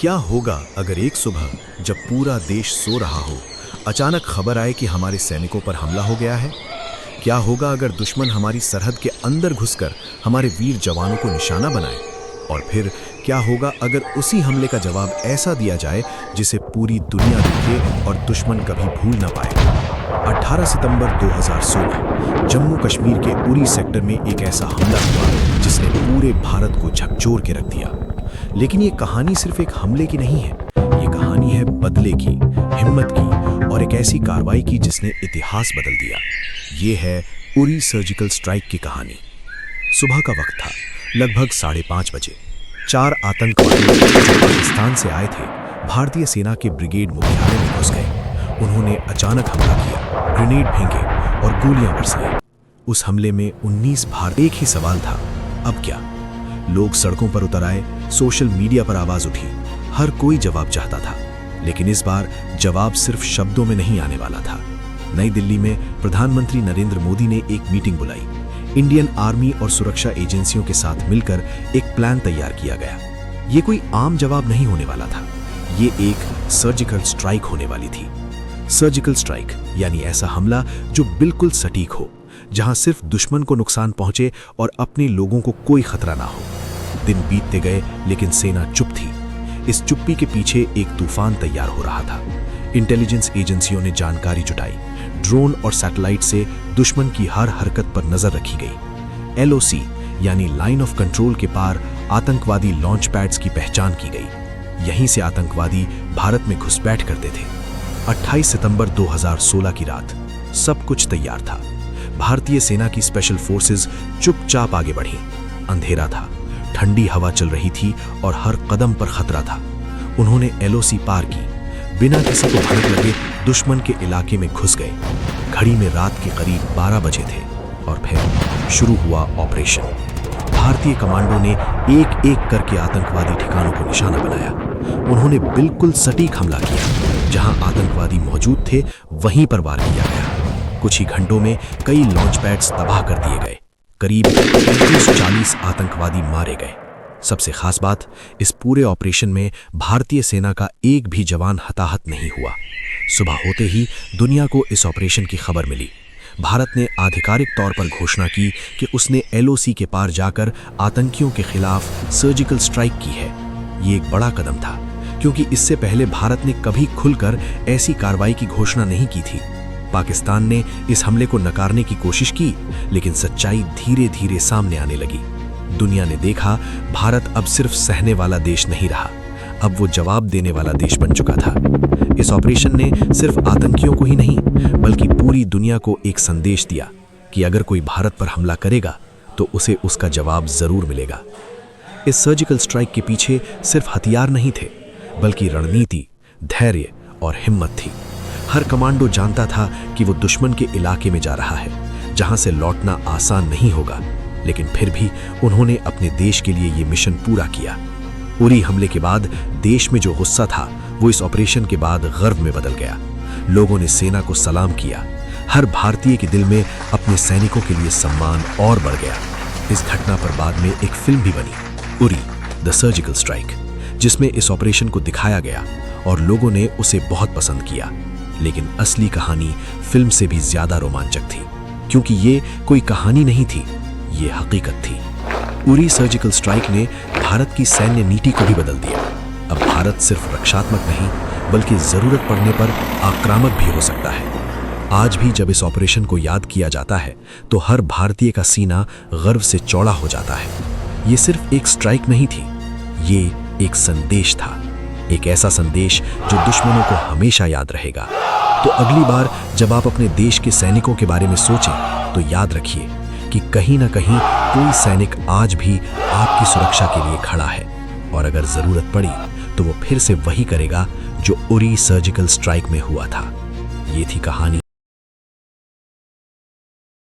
क्या होगा अगर एक सुबह जब पूरा देश सो रहा हो, अचानक खबर आए कि हमारे सैनिकों पर हमला हो गया है? क्या होगा अगर दुश्मन हमारी सरहद के अंदर घुसकर हमारे वीर जवानों को निशाना बनाए? और फिर क्या होगा अगर उसी हमले का जवाब ऐसा दिया जाए जिसे पूरी दुनिया देखे और दुश्मन कभी भूल ना पाए? 18 सितंबर 2016 जम्मू कश्मीर के उरी सेक्टर में एक ऐसा हमला हुआ जिसने पूरे भारत को झकझोर के रख दिया। लेकिन ये कहानी सिर्फ एक हमले की नहीं है, ये कहानी है बदले की, हिम्मत की और एक ऐसी कार्रवाई की जिसने इतिहास बदल दिया। ये है उरी सर्जिकल स्ट्राइक की कहानी। सुबह का वक्त था, लगभग 5:30 बजे। 4 आतंकवादी जो पाकिस्तान से आए थे, भारतीय सेना के ब्रिगेड मुख्यालय में घुस गए। उन्होंने अचानक हमला किया, ग्रेनेड फेंके और गोलियां बरसाई। उस हमले में 19 भारतीय। एक ही सवाल था, अब क्या? लोग सड़कों पर उतर आए, सोशल मीडिया पर आवाज उठी, हर कोई जवाब चाहता था। लेकिन इस बार जवाब सिर्फ शब्दों में नहीं आने वाला था। नई दिल्ली में प्रधानमंत्री नरेंद्र मोदी ने एक मीटिंग बुलाई। इंडियन आर्मी और सुरक्षा एजेंसियों के साथ मिलकर एक प्लान तैयार किया गया। ये कोई आम जवाब नहीं होने वाला था, ये एक सर्जिकल स्ट्राइक होने वाली थी। सर्जिकल स्ट्राइक यानी ऐसा हमला जो बिल्कुल सटीक हो, जहां सिर्फ दुश्मन को नुकसान पहुंचे और अपने लोगों को कोई खतरा ना हो। दिन बीतते गए लेकिन सेना चुप थी। इस चुप्पी के पीछे एक तूफान तैयार हो रहा था। इंटेलिजेंस एजेंसियों ने जानकारी जुटाई, ड्रोन और सैटेलाइट से दुश्मन की हर हरकत पर नजर रखी गई। LOC यानी लाइन ऑफ कंट्रोल के पार आतंकवादी लॉन्च पैड्स की पहचान की गई। यहीं से आतंकवादी भारत में घुसपैठ करते थे। 28 सितंबर 2016 की रात सब कुछ तैयार था। भारतीय सेना की स्पेशल फोर्सेस चुपचाप आगे बढ़ी। अंधेरा था, ठंडी हवा चल रही थी और हर कदम पर खतरा था। उन्होंने LOC पार की, बिना किसी को भनक लगे दुश्मन के इलाके में घुस गए। घड़ी में रात के करीब 12 बजे थे और फिर शुरू हुआ ऑपरेशन। भारतीय कमांडो ने एक एक करके आतंकवादी ठिकानों को निशाना बनाया। उन्होंने बिल्कुल सटीक हमला किया, जहां आतंकवादी मौजूद थे वहीं पर वार किया गया। कुछ ही घंटों में कई लॉन्च पैड्स तबाह कर दिए गए। करीब 35-40 आतंकवादी मारे गए। सबसे खास बात, इस पूरे ऑपरेशन में भारतीय सेना का एक भी जवान हताहत नहीं हुआ। सुबह होते ही दुनिया को इस ऑपरेशन की खबर मिली। भारत ने आधिकारिक तौर पर घोषणा की कि उसने LOC के पार जाकर आतंकियों के खिलाफ सर्जिकल स्ट्राइक की है। ये एक बड़ा कदम था, क्योंकि इससे पहले भारत ने कभी खुलकर ऐसी कार्रवाई की घोषणा नहीं की थी। पाकिस्तान ने इस हमले को नकारने की कोशिश की, लेकिन सच्चाई धीरे धीरे सामने आने लगी। दुनिया ने देखा, भारत अब सिर्फ सहने वाला देश नहीं रहा, अब वो जवाब देने वाला देश बन चुका था। इस ऑपरेशन ने सिर्फ आतंकियों को ही नहीं, बल्कि पूरी दुनिया को एक संदेश दिया कि अगर कोई भारत पर हमला करेगा तो उसे उसका जवाब जरूर मिलेगा। इस सर्जिकल स्ट्राइक के पीछे सिर्फ हथियार नहीं थे, बल्कि रणनीति, धैर्य और हिम्मत थी। हर कमांडो जानता था कि वो दुश्मन के इलाके में जा रहा है, जहां से लौटना आसान नहीं होगा, लेकिन फिर भी उन्होंने अपने देश के लिए ये मिशन पूरा किया। उरी हमले के बाद देश में जो गुस्सा था, वो इस ऑपरेशन के बाद गर्व में बदल गया। लोगों ने सेना को सलाम किया। हर भारतीय के दिल में अपने सैनिकों के लिए सम्मान और बढ़ गया। इस घटना पर बाद में एक फिल्म भी बनी, उरी द सर्जिकल स्ट्राइक, जिसमें इस ऑपरेशन को दिखाया गया और लोगों ने उसे बहुत पसंद किया। लेकिन असली कहानी फिल्म से भी ज्यादा रोमांचक थी, क्योंकि ये कोई कहानी नहीं थी, ये हकीकत थी। उरी सर्जिकल स्ट्राइक ने भारत की सैन्य नीति को भी बदल दिया। अब भारत सिर्फ रक्षात्मक नहीं, बल्कि जरूरत पड़ने पर आक्रामक भी हो सकता है। आज भी जब इस ऑपरेशन को याद किया जाता है, तो हर भारतीय का सीना गर्व से चौड़ा हो जाता है। ये सिर्फ एक स्ट्राइक नहीं थी, ये एक संदेश था, एक ऐसा संदेश जो दुश्मनों को हमेशा याद रहेगा। तो अगली बार जब आप अपने देश के सैनिकों के बारे में सोचें, तो याद रखिए कि कहीं ना कहीं कोई सैनिक आज भी आपकी सुरक्षा के लिए खड़ा है, और अगर जरूरत पड़ी तो वो फिर से वही करेगा जो उरी सर्जिकल स्ट्राइक में हुआ था। ये थी कहानी।